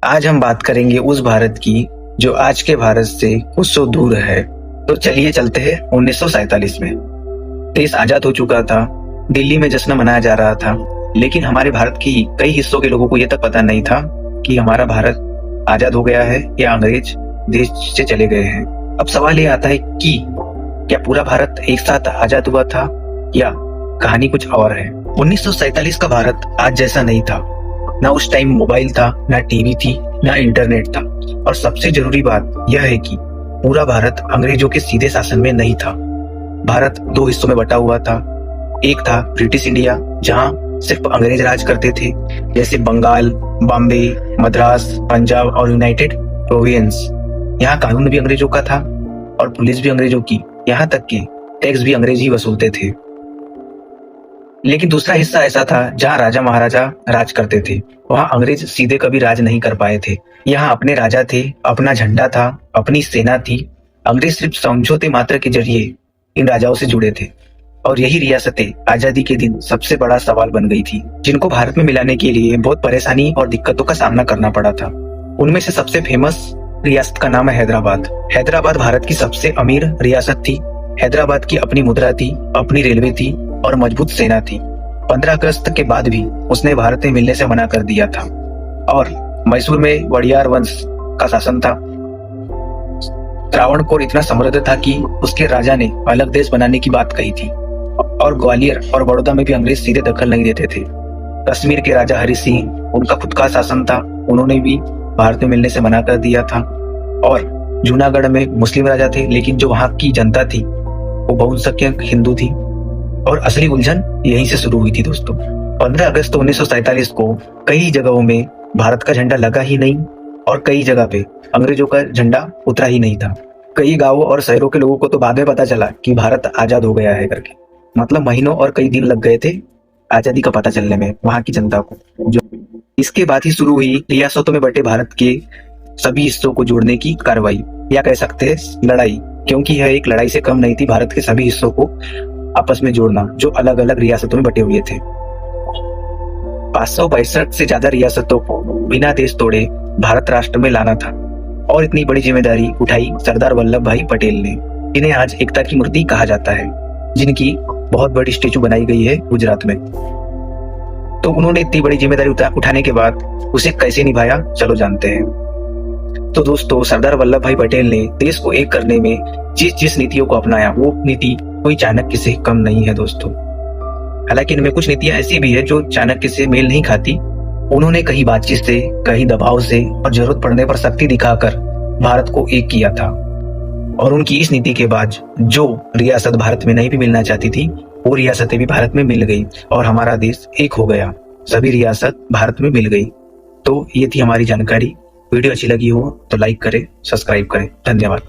आज हम बात करेंगे उस भारत की जो आज के भारत से कुछ सौ दूर है। तो चलिए चलते हैं 1947 में। देश आजाद हो चुका था, दिल्ली में जश्न मनाया जा रहा था, लेकिन हमारे भारत की कई हिस्सों के लोगों को यह तक पता नहीं था कि हमारा भारत आजाद हो गया है या अंग्रेज देश से चले गए हैं। अब सवाल ये आता है कि क्या पूरा भारत एक साथ आजाद हुआ था या कहानी कुछ और है। 1947 का भारत आज जैसा नहीं था। ना उस टाइम मोबाइल था, ना टीवी थी, ना इंटरनेट था, और सबसे जरूरी बात यह है कि पूरा भारत अंग्रेजों के सीधे शासन में नहीं था। भारत दो हिस्सों में बटा हुआ था। एक था ब्रिटिश इंडिया, जहां सिर्फ अंग्रेज राज करते थे, जैसे बंगाल, बॉम्बे, मद्रास, पंजाब और यूनाइटेड प्रोविंस। यहाँ कानून भी अंग्रेजों का था और पुलिस भी अंग्रेजों की, यहाँ तक कि टैक्स भी अंग्रेज ही वसूलते थे। लेकिन दूसरा हिस्सा ऐसा था जहाँ राजा महाराजा राज करते थे। वहाँ अंग्रेज सीधे कभी राज नहीं कर पाए थे। यहाँ अपने राजा थे, अपना झंडा था, अपनी सेना थी। अंग्रेज सिर्फ समझौते मात्र के जरिए इन राजाओं से जुड़े थे, और यही रियासतें आजादी के दिन सबसे बड़ा सवाल बन गई थी, जिनको भारत में मिलाने के लिए बहुत परेशानी और दिक्कतों का सामना करना पड़ा था। उनमें से सबसे फेमस रियासत का नाम है हैदराबाद। हैदराबाद भारत की सबसे अमीर रियासत थी। हैदराबाद की अपनी मुद्रा थी, अपनी रेलवे थी और मजबूत सेना थी। 15 अगस्त के बाद भी उसने भारत में मिलने से मना कर दिया था, और मैसूर में वडियार वंश का शासन था। त्रावणकोर इतना समृद्ध था कि उसके राजा ने अलग देश बनाने की बात कही थी, और ग्वालियर और बड़ौदा में भी अंग्रेज सीधे दखल नहीं देते थे। कश्मीर के राजा हरि सिंह, उनका खुद का शासन था, उन्होंने भी भारत में मिलने से मना कर दिया था। और जूनागढ़ में मुस्लिम राजा थे, लेकिन जो वहां की जनता थी वो बहुसंख्यक हिंदू थी, और असली उलझन यहीं से शुरू हुई थी दोस्तों। 15 अगस्त 1947 को कई जगहों में भारत का झंडा लगा ही नहीं, और कई जगह पे अंग्रेजों का झंडा उतरा ही नहीं था। कई गांवों और शहरों के लोगों को तो बाद में पता चला कि भारत आजाद हो गया है करके। मतलब महीनों और कई दिन लग गए थे आजादी का पता चलने में वहां की जनता को। जो इसके बाद ही शुरू हुई रियासतों में बटे भारत के सभी हिस्सों को जोड़ने की कार्रवाई, या कह सकते हैं लड़ाई, क्योंकि यह एक लड़ाई से कम नहीं थी। भारत के सभी हिस्सों को आपस में जोड़ना, जो अलग अलग रियासतों में बटे हुए थे। 562 से ज्यादा रियासतों को बिना देश तोड़े भारत राष्ट्र में लाना था, और इतनी बड़ी जिम्मेदारी उठाई सरदार वल्लभ भाई पटेल ने, जिन्हें आज एकता की मूर्ति कहा जाता है, जिनकी बहुत बड़ी स्टेचू बनाई गई है गुजरात में। तो उन्होंने इतनी बड़ी जिम्मेदारी उठाने के बाद उसे कैसे निभाया, चलो जानते हैं। तो दोस्तों, सरदार वल्लभ भाई पटेल ने देश को एक करने में जिस जिस नीतियों को अपनाया, वो नीति कोई चाणक्य से कम नहीं है दोस्तों। हालांकि इनमें कुछ नीतियां ऐसी भी है जो चाणक्य से मेल नहीं खाती। उन्होंने कहीं बातचीत से, कहीं दबाव से, और जरूरत पड़ने पर शक्ति दिखाकर भारत को एक किया था। और उनकी इस नीति के बाद जो रियासत भारत में नहीं भी मिलना चाहती थी, वो रियासतें भी भारत में मिल गई, और हमारा देश एक हो गया। सभी रियासत भारत में मिल गई। तो ये थी हमारी जानकारी। वीडियो अच्छी लगी हो तो लाइक करें, सब्सक्राइब करें। धन्यवाद।